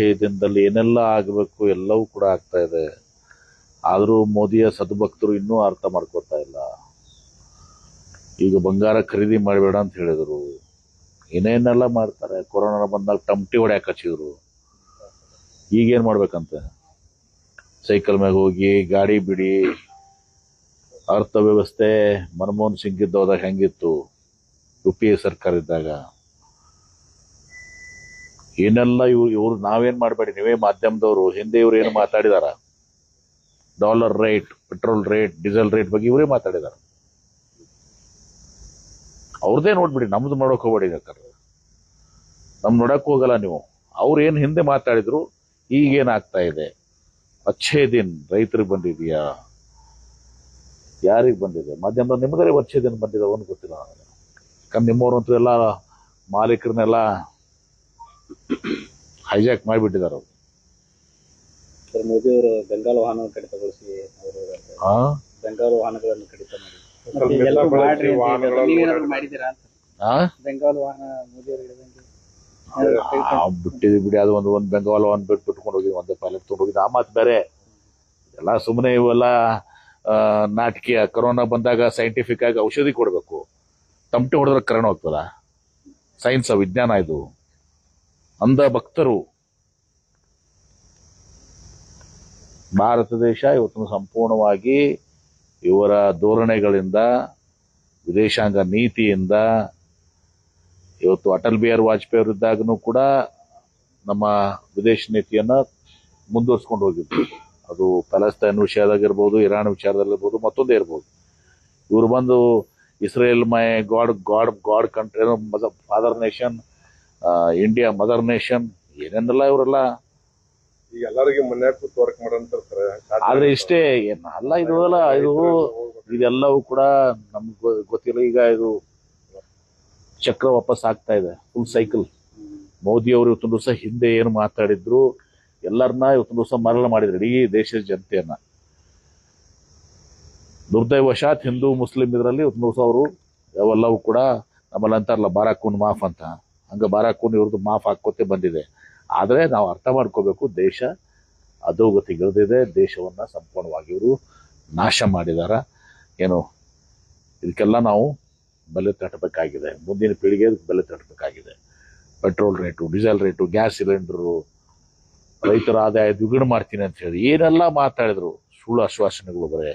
ಈ ದಿನದಲ್ಲಿ ಏನೆಲ್ಲ ಆಗಬೇಕು ಎಲ್ಲವೂ ಕೂಡ ಆಗ್ತಾ ಇದೆ. ಆದರೂ ಮೋದಿಯ ಸದ್ಭಕ್ತರು ಇನ್ನೂ ಅರ್ಥ ಮಾಡ್ಕೋತಾ ಇಲ್ಲ. ಈಗ ಬಂಗಾರ ಖರೀದಿ ಮಾಡಬೇಡ ಅಂತ ಹೇಳಿದ್ರು, ಏನೇನೆಲ್ಲ ಮಾಡ್ತಾರೆ. ಕೊರೋನಾ ಬಂದಾಗ ಟಮಟಿ ಹೊಡ್ಯಾಕ ಹಚ್ಚಿದ್ರು. ಈಗೇನ್ ಮಾಡ್ಬೇಕಂತ ಸೈಕಲ್ ಮ್ಯಾಗ ಹೋಗಿ ಗಾಡಿ ಬಿಡಿ. ಅರ್ಥವ್ಯವಸ್ಥೆ ಮನಮೋಹನ್ ಸಿಂಗ್ ಇದ್ದವಾಗ ಹೆಂಗಿತ್ತು, UPA ಸರ್ಕಾರ ಇದ್ದಾಗ ಏನೆಲ್ಲ ಇವ್ರು ನಾವೇನ್ ಮಾಡಬೇಡಿ, ನೀವೇ ಮಾಧ್ಯಮದವರು ಹಿಂದೆ ಇವ್ರು ಏನು ಮಾತಾಡಿದಾರ, dollar rate, petrol rate, diesel rate ಬಗ್ಗೆ ಇವರೇ ಮಾತಾಡಿದಾರ. ಅವ್ರದೇ ನೋಡ್ಬಿಡಿ, ನಮ್ದು ನೋಡಕ್ ಹೋಗ್ಬೇಡಿ. ನಮ್ ನೋಡಕ್ ಹೋಗಲ್ಲ ನೀವು. ಅವ್ರು ಏನ್ ಹಿಂದೆ ಮಾತಾಡಿದ್ರು ಈಗೇನಾಗ್ತಾ ಇದೆ. ಅಚ್ಚೇ ದಿನ್ ರೈತರಿಗೆ ಬಂದಿದೆಯಾ, ಯಾರಿಗೆ ಬಂದಿದೆ? ಮಾಧ್ಯಮದ ನಿಮ್ಮದರೆ ಅಚ್ಚೇ ದಿನ ಬಂದಿದೆ ಅವನು ಗೊತ್ತಿಲ್ಲ. ಯಾಕಂದ್ರೆ ನಿಮ್ಮವ್ರಂತೂ ಎಲ್ಲ ಮಾಲೀಕರನ್ನೆಲ್ಲ ಹೈಜಾಕ್ ಮಾಡಿಬಿಟ್ಟಿದ್ದಾರೆ ಅವರು. ಮೋದಿ ಅವರು ಬೆಂಗಾಲ್ ವಾಹನ ಕಡಿತಗೊಳಿಸಿ ಬೆಂಗಾಲ್ ವಾಹನಗಳನ್ನು ಕಡಿತ ಮಾಡಿದ್ದೀರಾ ಅಂತ ಬೆಂಗಾಲ್ ವಾಹನ ಮೋದಿ ಅವರು ಬಿಟ್ಟಿದ್ವಿ ಬಿಡಿ. ಅದು ಒಂದು ಬೆಂಗಾಲ್ ವಾಹನ ಬಿಟ್ಕೊಂಡು ಹೋಗಿ ಒಂದೇ ಪೈಲಟ್ ತಗೊಂಡು ಹೋಗಿದ್ದು. ಆ ಮಾತು ಬೇರೆ. ಎಲ್ಲ ಸುಮ್ಮನೆ ಇವೆಲ್ಲ ನಾಟಕೀಯ. ಕೊರೋನಾ ಬಂದಾಗ ಸೈಂಟಿಫಿಕ್ ಆಗಿ ಔಷಧಿ ಕೊಡಬೇಕು. ತಮಟೆ ಹೊಡೆದ್ರೆ ಕರೋನಾ ಹೋಗ್ತದ? ಸೈನ್ಸ್, ವಿಜ್ಞಾನ ಇದು. ಅಂಧ ಭಕ್ತರು ಭಾರತ ದೇಶ ಇವತ್ತು ಸಂಪೂರ್ಣವಾಗಿ ಇವರ ಧೋರಣೆಗಳಿಂದ, ವಿದೇಶಾಂಗ ನೀತಿಯಿಂದ, ಇವತ್ತು ಅಟಲ್ ಬಿಹಾರಿ ವಾಜಪೇಯಿ ಅವರಿದ್ದಾಗನೂ ಕೂಡ ನಮ್ಮ ವಿದೇಶ ನೀತಿಯನ್ನ ಮುಂದುವರ್ಸ್ಕೊಂಡು ಹೋಗಿದ್ರು. ಅದು ಪ್ಯಾಲೆಸ್ತೈನ್ ವಿಷಯದಾಗಿರ್ಬೋದು, ಇರಾನ್ ವಿಚಾರದಲ್ಲಿರ್ಬೋದು, ಮತ್ತೊಂದೇ ಇರ್ಬೋದು. ಇವರು ಬಂದು Israel my god country, father nation, India mother nation, ಏನೇನೆಲ್ಲ ಇವರೆಲ್ಲ ಈಗ ಎಲ್ಲರಿಗೆ ಮನೆ ವರ್ಕ್ ಮಾಡಂತಾರೆ. ಆದ್ರೆ ಇಷ್ಟೇ ಅಲ್ಲ, ಇದೆಲ್ಲವೂ ಕೂಡ ನಮ್ಗೆ ಗೊತ್ತಿಲ್ಲ. ಈಗ ಇದು ಚಕ್ರ ವಾಪಸ್ ಆಗ್ತಾ ಇದೆ, ಫುಲ್ ಸೈಕಲ್. ಮೋದಿ ಅವರು ಇವತ್ತೊಂದು ದಿವಸ ಹಿಂದೆ ಏನು ಮಾತಾಡಿದ್ರು ಎಲ್ಲರನ್ನ ಇವತ್ತೊಂದು ದಿವಸ ಮರಳ ಮಾಡಿದ್ರು, ಇಡೀ ದೇಶದ ಜನತೆಯನ್ನ. ದುರ್ದೈವಶಾತ್ ಹಿಂದೂ ಮುಸ್ಲಿಂ ಇದರಲ್ಲಿ ಇವತ್ತೊಂದು ದಿವಸ ಅವರು ಅವೆಲ್ಲವೂ ಕೂಡ ನಮ್ಮಲ್ಲಿ ಅಂತಾರಲ್ಲ ಬಾರಾಕೂನ್ ಮಾಫ್ ಅಂತ, ಹಂಗ ಬಾರಾಕೂನ್ ಇವ್ರದ್ದು ಮಾಫ್ ಹಾಕೋತೆ ಬಂದಿದೆ. ಆದ್ರೆ ನಾವು ಅರ್ಥ ಮಾಡ್ಕೋಬೇಕು, ದೇಶ ಅಧೋಗತಿಗಿಳಿದಿದೆ. ದೇಶವನ್ನ ಸಂಪೂರ್ಣವಾಗಿ ಇವರು ನಾಶ ಮಾಡಿದಾರ. ಏನು ಇದಕ್ಕೆಲ್ಲ ನಾವು ಬೆಲೆ ತಟ್ಟಬೇಕಾಗಿದೆ. ಮುಂದಿನ ಪೀಳಿಗೆ ಬೆಲೆ ತಟ್ಟಬೇಕಾಗಿದೆ. Petrol rate, diesel rate, gas cylinder, ರೈತರ ಆದಾಯ ದ್ವಿಗುಣ ಮಾಡ್ತೀನಿ ಅಂತ ಹೇಳಿ ಏನೆಲ್ಲ ಮಾತಾಡಿದ್ರು. ಸುಳ್ಳು ಆಶ್ವಾಸನೆಗಳು ಬರೇ.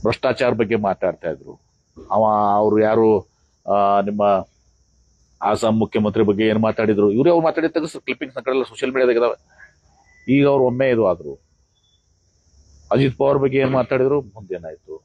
ಭ್ರಷ್ಟಾಚಾರ ಬಗ್ಗೆ ಮಾತಾಡ್ತಾ ಇದ್ರು. ಅವರು ಯಾರು ನಿಮ್ಮ ಆಸಾಂ ಮುಖ್ಯಮಂತ್ರಿ ಬಗ್ಗೆ ಏನು ಮಾತಾಡಿದ್ರು, ಇವರೇ ಅವ್ರು ಮಾತಾಡಿದ ತೆಗೆಸ್ ಕ್ಲಿಪ್ಪಿಂಗ್ಸ್ ಕಡೆಲ್ಲ ಸೋಷಿಯಲ್ ಮೀಡಿಯಾದಾಗಿದಾವೆ. ಈಗ ಅವ್ರು ಒಮ್ಮೆ ಇದು ಆದ್ರು. ಅಜಿತ್ ಪವಾರ್ ಬಗ್ಗೆ ಏನ್ ಮಾತಾಡಿದ್ರು, ಮುಂದೇನಾಯ್ತು?